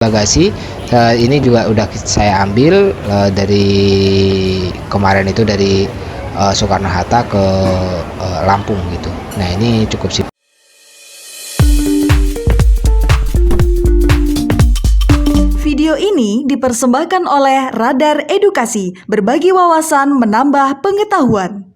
bagasi. Ini juga udah saya ambil dari kemarin itu dari Soekarno-Hatta ke Lampung gitu. Nah ini cukup sih. Video ini dipersembahkan oleh Radar Edukasi, berbagi wawasan menambah pengetahuan.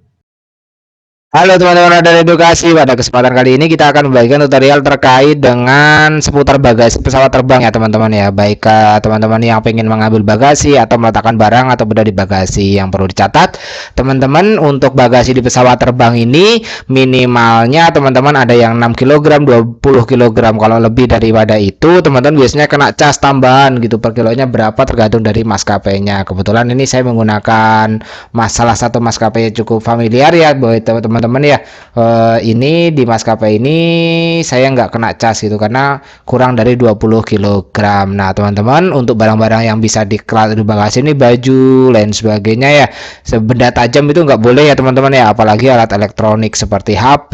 Halo teman-teman Radar Edukasi, pada kesempatan kali ini kita akan membagikan tutorial terkait dengan seputar bagasi pesawat terbang ya teman-teman ya. Baik teman-teman yang pengen mengambil bagasi atau meletakkan barang atau benda di bagasi, yang perlu dicatat teman-teman, untuk bagasi di pesawat terbang ini minimalnya teman-teman ada yang 6 kg, 20 kg. Kalau lebih daripada itu teman-teman biasanya kena cas tambahan gitu, per kilonya berapa tergantung dari maskapainya. Kebetulan ini saya menggunakan salah satu maskapai yang cukup familiar ya buat teman-teman ya. Ini di maskapai ini saya nggak kena cas gitu karena kurang dari 20 kg. Nah teman-teman, untuk barang-barang yang bisa di bagasi ini, baju lain sebagainya ya, benda tajam itu nggak boleh ya teman-teman ya, apalagi alat elektronik seperti HP,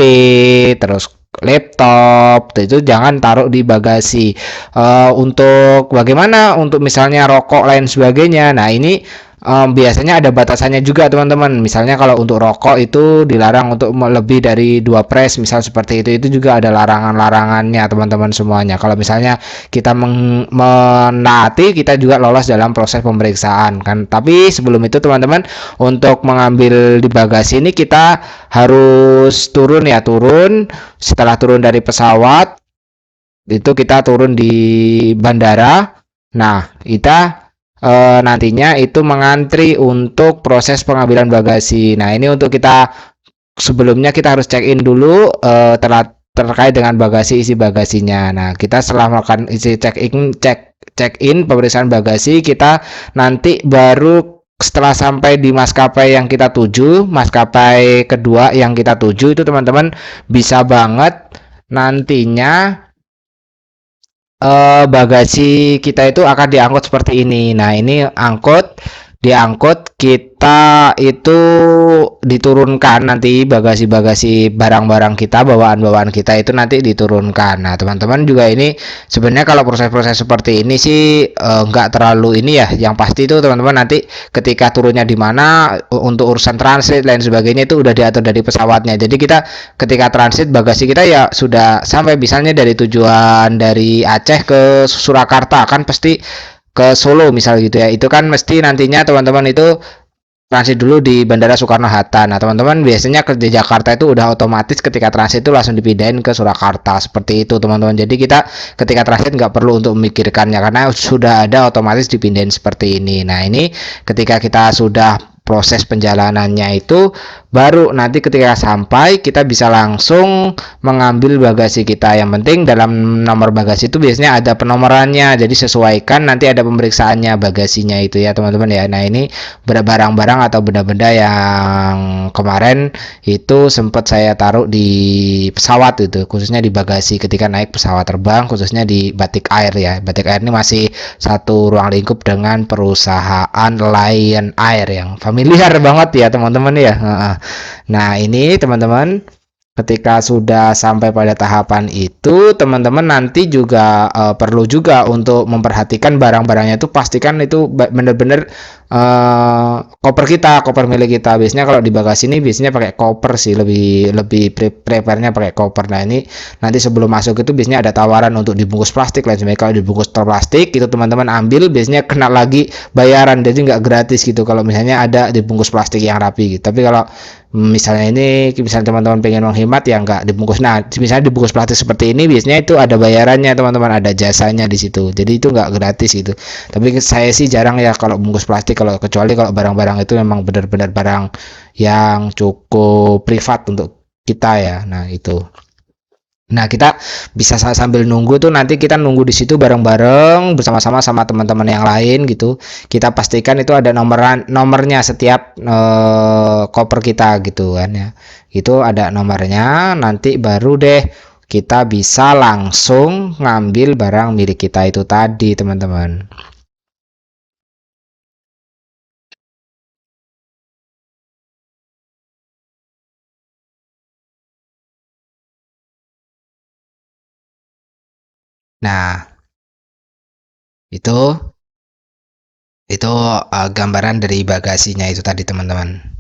terus laptop itu jangan taruh di bagasi. Untuk bagaimana untuk misalnya rokok lain sebagainya, nah ini biasanya ada batasannya juga teman-teman. Misalnya kalau untuk rokok itu dilarang untuk lebih dari 2 press, misal seperti itu juga ada larangan-larangannya teman-teman semuanya. Kalau misalnya kita menaati, kita juga lolos dalam proses pemeriksaan kan. Tapi sebelum itu teman-teman, untuk mengambil di bagasi ini kita harus turun ya, setelah turun dari pesawat itu kita turun di bandara. Nah kita nantinya itu mengantri untuk proses pengambilan bagasi. Nah ini untuk kita sebelumnya kita harus check in dulu terkait dengan bagasi, isi bagasinya. Nah kita setelah melakukan isi check in pemeriksaan bagasi, kita nanti baru setelah sampai di maskapai yang kita tuju, maskapai kedua yang kita tuju itu teman-teman bisa banget nantinya bagasi kita itu akan diangkut seperti ini. Nah, ini diangkut, kita itu diturunkan nanti bagasi-bagasi barang-barang kita, bawaan-bawaan kita itu nanti diturunkan. Nah, teman-teman juga ini sebenarnya kalau proses-proses seperti ini sih nggak terlalu ini ya. Yang pasti itu teman-teman nanti ketika turunnya di mana, untuk urusan transit lain sebagainya itu udah diatur dari pesawatnya. Jadi kita ketika transit bagasi kita ya sudah sampai, misalnya dari tujuan dari Aceh ke Surakarta kan pasti ke Solo misal gitu ya, itu kan mesti nantinya teman-teman itu transit dulu di Bandara Soekarno-Hatta. Nah teman-teman biasanya ke di Jakarta itu udah otomatis ketika transit itu langsung dipindahin ke Surakarta seperti itu teman-teman. Jadi kita ketika transit nggak perlu untuk memikirkannya karena sudah ada otomatis dipindahin seperti ini. Nah ini ketika kita sudah proses penjalanannya itu, baru nanti ketika sampai kita bisa langsung mengambil bagasi kita. Yang penting dalam nomor bagasi itu biasanya ada penomorannya, jadi sesuaikan nanti ada pemeriksaannya bagasinya itu ya teman-teman ya. Nah ini barang-barang atau benda-benda yang kemarin itu sempat saya taruh di pesawat itu, khususnya di bagasi ketika naik pesawat terbang, khususnya di Batik Air ya. Batik Air ini masih satu ruang lingkup dengan perusahaan Lion Air yang familiar banget ya teman-teman ya. Nah, ini teman-teman, ketika sudah sampai pada tahapan itu, teman-teman nanti juga perlu juga untuk memperhatikan barang-barangnya itu, pastikan itu benar-benar koper milik kita. Biasanya kalau di bagasi ini biasanya pakai koper sih, lebih lebih prepare-nya pakai koper. Nah, ini nanti sebelum masuk itu biasanya ada tawaran untuk dibungkus plastik lah. Sebenarnya kalau dibungkus plastik itu teman-teman ambil biasanya kena lagi bayaran, jadi nggak gratis gitu kalau misalnya ada dibungkus plastik yang rapi gitu. Tapi kalau misalnya ini, misalnya teman-teman pengen menghemat ya nggak dibungkus. Nah, misalnya dibungkus plastik seperti ini biasanya itu ada bayarannya teman-teman, ada jasanya di situ. Jadi itu nggak gratis gitu. Tapi saya sih jarang ya kalau bungkus plastik, kalau kecuali kalau barang-barang itu memang benar-benar barang yang cukup privat untuk kita ya. Nah, itu. Nah, kita bisa sambil nunggu tuh, nanti kita nunggu di situ bareng-bareng bersama-sama sama teman-teman yang lain gitu. Kita pastikan itu ada nomornya setiap koper kita gitu kan ya. Itu ada nomornya, nanti baru deh kita bisa langsung ngambil barang milik kita itu tadi, teman-teman. Nah, Itu gambaran dari bagasinya itu tadi teman-teman.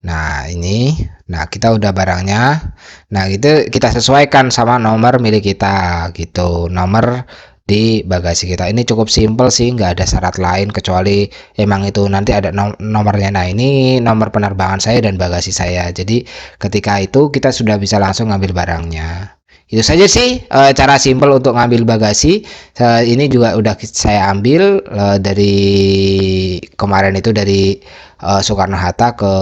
Nah ini, nah kita udah barangnya. Nah itu kita sesuaikan sama nomor milik kita gitu, nomor di bagasi kita. Ini cukup simpel sih, nggak ada syarat lain kecuali emang itu nanti ada nomornya. Nah ini nomor penerbangan saya dan bagasi saya. Jadi ketika itu kita sudah bisa langsung ngambil barangnya. Itu saja sih cara simpel untuk ngambil bagasi. Ini juga udah saya ambil dari kemarin itu dari Soekarno-Hatta ke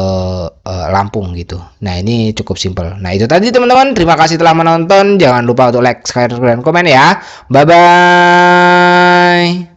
Lampung gitu. Nah ini cukup simpel. Nah itu tadi teman-teman. Terima kasih telah menonton. Jangan lupa untuk like, share, dan komen ya. Bye bye.